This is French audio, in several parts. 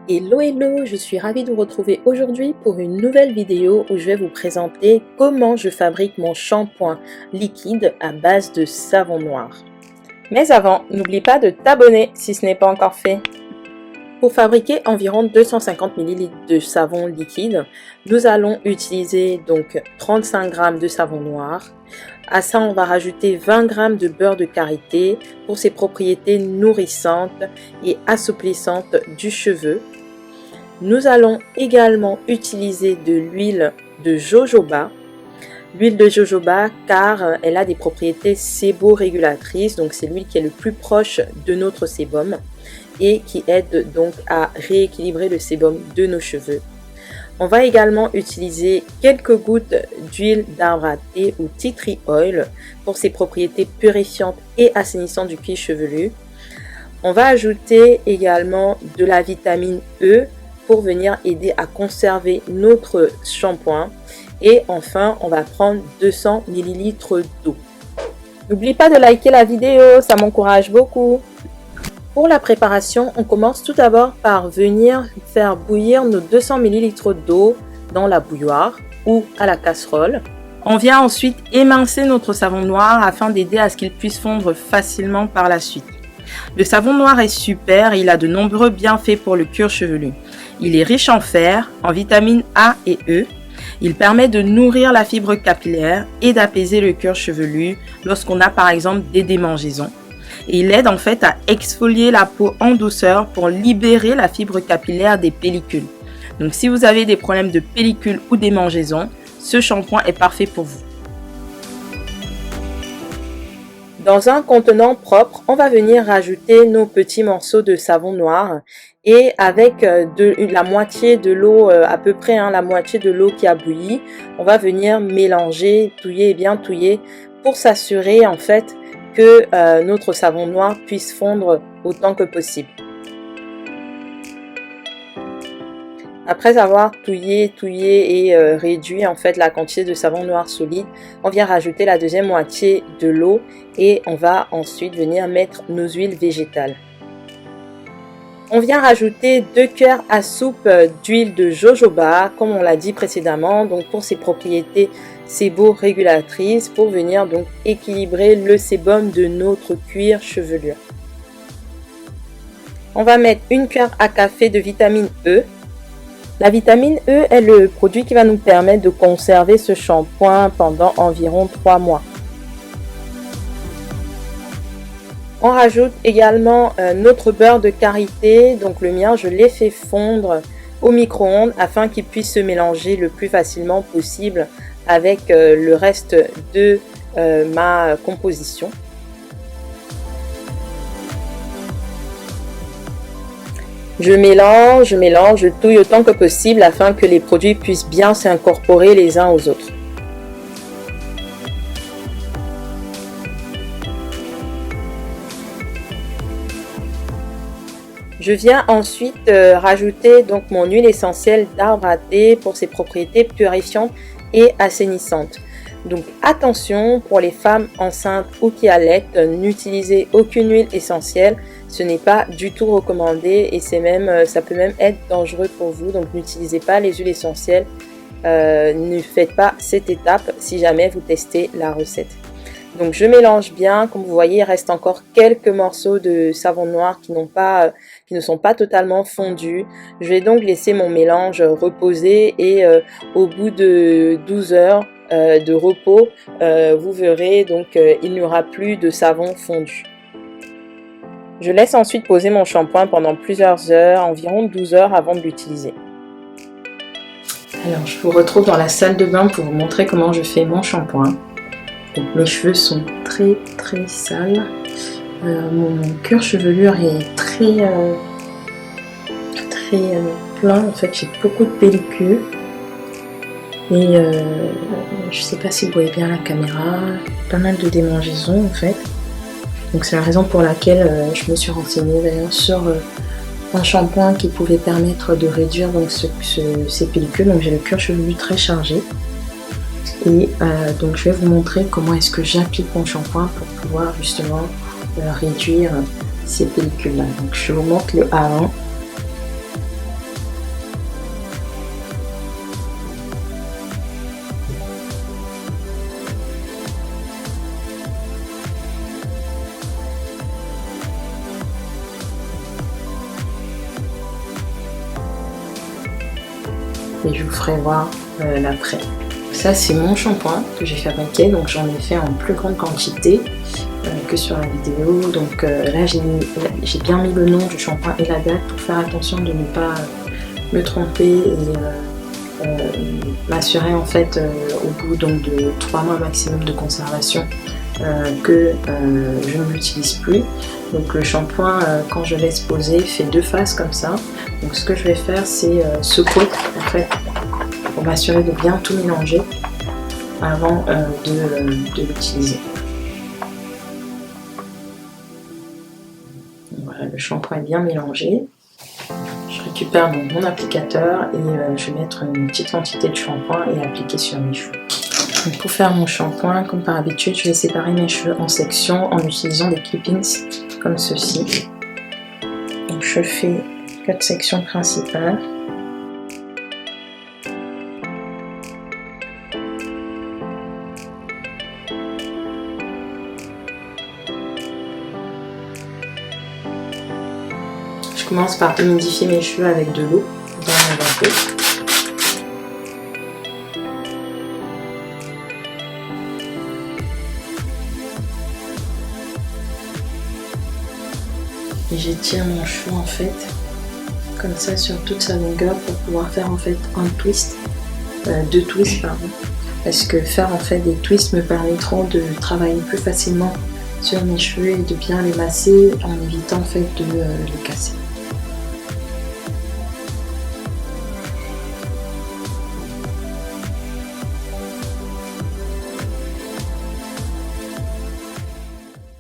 Hello hello, je suis ravie de vous retrouver aujourd'hui pour une nouvelle vidéo où je vais vous présenter comment je fabrique mon shampoing liquide à base de savon noir. Mais avant, n'oublie pas de t'abonner si ce n'est pas encore fait. Pour fabriquer environ 250 ml de savon liquide, nous allons utiliser donc 35 g de savon noir. À ça, on va rajouter 20 g de beurre de karité pour ses propriétés nourrissantes et assouplissantes du cheveu. Nous allons également utiliser de l'huile de jojoba. L'huile de jojoba car elle a des propriétés séborégulatrices, donc c'est l'huile qui est le plus proche de notre sébum et qui aide donc à rééquilibrer le sébum de nos cheveux. On va également utiliser quelques gouttes d'huile d'arbre à thé ou tea tree oil pour ses propriétés purifiantes et assainissantes du cuir chevelu. On va ajouter également de la vitamine E pour venir aider à conserver notre shampoing. Et enfin, on va prendre 200 ml d'eau. N'oublie pas de liker la vidéo, ça m'encourage beaucoup. Pour la préparation, on commence tout d'abord par venir faire bouillir nos 200 ml d'eau dans la bouilloire ou à la casserole. On vient ensuite émincer notre savon noir afin d'aider à ce qu'il puisse fondre facilement par la suite. Le savon noir est super, il a de nombreux bienfaits pour le cuir chevelu. Il est riche en fer, en vitamines A et E. Il permet de nourrir la fibre capillaire et d'apaiser le cuir chevelu lorsqu'on a par exemple des démangeaisons. Et il aide en fait à exfolier la peau en douceur pour libérer la fibre capillaire des pellicules. Donc si vous avez des problèmes de pellicules ou démangeaisons, ce shampoing est parfait pour vous. Dans un contenant propre, on va venir rajouter nos petits morceaux de savon noir et avec la moitié de l'eau, à peu près la moitié de l'eau qui a bouilli, on va venir mélanger, touiller et bien touiller pour s'assurer en fait que notre savon noir puisse fondre autant que possible. Après avoir touillé et réduit en fait la quantité de savon noir solide, on vient rajouter la deuxième moitié de l'eau et on va ensuite venir mettre nos huiles végétales. On vient rajouter 2 cuillères à soupe d'huile de jojoba, comme on l'a dit précédemment, donc pour ses propriétés séborégulatrices, pour venir donc équilibrer le sébum de notre cuir chevelu. On va mettre 1 cuillère à café de vitamine E. La vitamine E est le produit qui va nous permettre de conserver ce shampoing pendant environ 3 mois. On rajoute également notre beurre de karité, donc le mien je l'ai fait fondre au micro-ondes afin qu'il puisse se mélanger le plus facilement possible avec le reste de ma composition. Je mélange, je touille autant que possible afin que les produits puissent bien s'incorporer les uns aux autres. Je viens ensuite rajouter donc mon huile essentielle d'arbre à thé pour ses propriétés purifiantes et assainissantes. Donc attention, pour les femmes enceintes ou qui allaitent, n'utilisez aucune huile essentielle. Ce n'est pas du tout recommandé et ça peut même être dangereux pour vous. Donc n'utilisez pas les huiles essentielles. Ne faites pas cette étape si jamais vous testez la recette. Donc je mélange bien, comme vous voyez, il reste encore quelques morceaux de savon noir qui ne sont pas totalement fondus. Je vais donc laisser mon mélange reposer et au bout de 12 heures de repos, vous verrez donc il n'y aura plus de savon fondu. Je laisse ensuite poser mon shampoing pendant plusieurs heures, environ 12 heures avant de l'utiliser. Alors je vous retrouve dans la salle de bain pour vous montrer comment je fais mon shampoing. Donc mes cheveux sont très sales, mon cuir chevelu est très plein, en fait j'ai beaucoup de pellicules et je sais pas si vous voyez bien la caméra, pas mal de démangeaisons en fait. Donc c'est la raison pour laquelle je me suis renseignée d'ailleurs sur un shampoing qui pouvait permettre de réduire donc ces pellicules. Donc j'ai le cuir chevelu très chargé. Et donc je vais vous montrer comment est-ce que j'applique mon shampoing pour pouvoir justement réduire ces pellicules là. Donc je vous montre le avant. et je vous ferai voir l'après. Ça c'est mon shampoing que j'ai fabriqué, donc j'en ai fait en plus grande quantité que sur la vidéo. Donc là j'ai bien mis le nom du shampoing et la date pour faire attention de ne pas me tromper et m'assurer en fait au bout donc de 3 mois maximum de conservation que je ne l'utilise plus. Donc le shampoing quand je laisse poser fait 2 phases comme ça. Donc ce que je vais faire c'est secouer en fait pour m'assurer de bien tout mélanger avant de l'utiliser. Voilà, le shampoing est bien mélangé. Je récupère mon applicateur et je vais mettre une petite quantité de shampoing et appliquer sur mes cheveux. Donc pour faire mon shampoing, comme par habitude, je vais séparer mes cheveux en sections en utilisant des clip-ins comme ceci. Donc je fais 4 sections principales. Je commence par humidifier mes cheveux avec de l'eau dans mon bateau. Et j'étire mon cheveu en fait comme ça sur toute sa longueur pour pouvoir faire en fait un twist, 2 twists pardon, parce que faire en fait des twists me permettront de travailler plus facilement sur mes cheveux et de bien les masser en évitant en fait de les casser.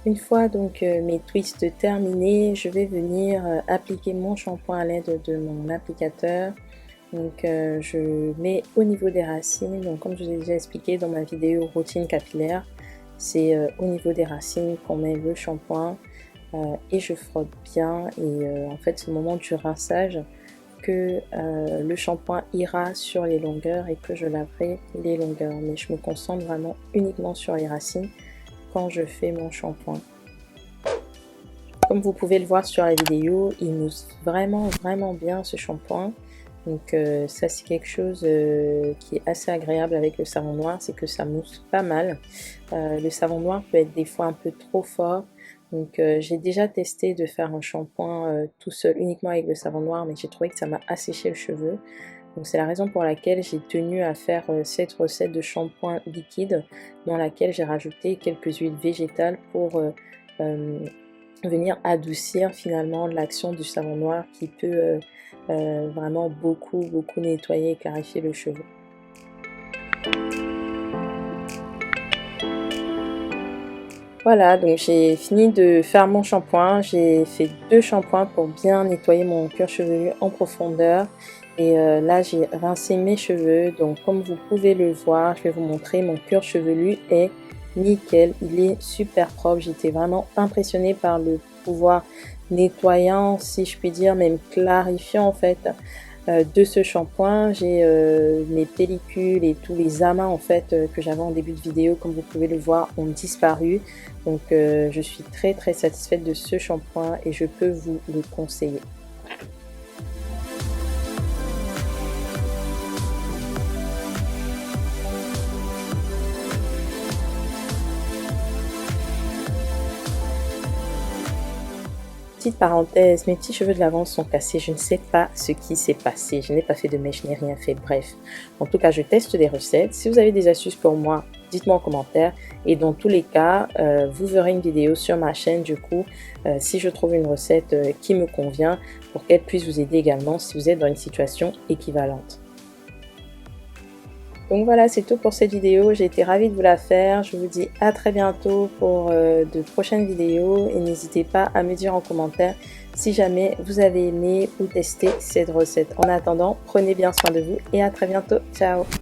Une fois donc mes twists terminés, je vais venir appliquer mon shampoing à l'aide de mon applicateur. Donc je mets au niveau des racines, donc comme je vous ai déjà expliqué dans ma vidéo routine capillaire, c'est au niveau des racines qu'on met le shampoing et je frotte bien et en fait c'est au moment du rinçage que le shampoing ira sur les longueurs et que je laverai les longueurs, mais je me concentre vraiment uniquement sur les racines quand je fais mon shampoing. Comme vous pouvez le voir sur la vidéo, il mousse vraiment bien ce shampoing. Donc ça c'est quelque chose qui est assez agréable avec le savon noir, c'est que ça mousse pas mal. Le savon noir peut être des fois un peu trop fort. Donc j'ai déjà testé de faire un shampoing tout seul uniquement avec le savon noir, mais j'ai trouvé que ça m'a asséché le cheveu. Donc c'est la raison pour laquelle j'ai tenu à faire cette recette de shampoing liquide dans laquelle j'ai rajouté quelques huiles végétales pour venir adoucir finalement l'action du savon noir qui peut vraiment beaucoup nettoyer et clarifier le cheveu. Voilà, donc j'ai fini de faire mon shampoing. J'ai fait 2 shampoings pour bien nettoyer mon cuir chevelu en profondeur. Et là j'ai rincé mes cheveux, donc comme vous pouvez le voir, je vais vous montrer, mon cuir chevelu est nickel, il est super propre. J'étais vraiment impressionnée par le pouvoir nettoyant, si je puis dire, même clarifiant en fait de ce shampoing. J'ai mes pellicules et tous les amas en fait que j'avais en début de vidéo, comme vous pouvez le voir, ont disparu. Donc je suis très satisfaite de ce shampoing et je peux vous le conseiller. Petite parenthèse, mes petits cheveux de l'avant sont cassés, je ne sais pas ce qui s'est passé, je n'ai pas fait de mèche, je n'ai rien fait, bref. En tout cas, je teste des recettes. Si vous avez des astuces pour moi, dites-moi en commentaire. Et dans tous les cas, vous verrez une vidéo sur ma chaîne du coup, si je trouve une recette qui me convient, pour qu'elle puisse vous aider également si vous êtes dans une situation équivalente. Donc voilà, c'est tout pour cette vidéo, j'ai été ravie de vous la faire. Je vous dis à très bientôt pour de prochaines vidéos et n'hésitez pas à me dire en commentaire si jamais vous avez aimé ou testé cette recette. En attendant, prenez bien soin de vous et à très bientôt. Ciao!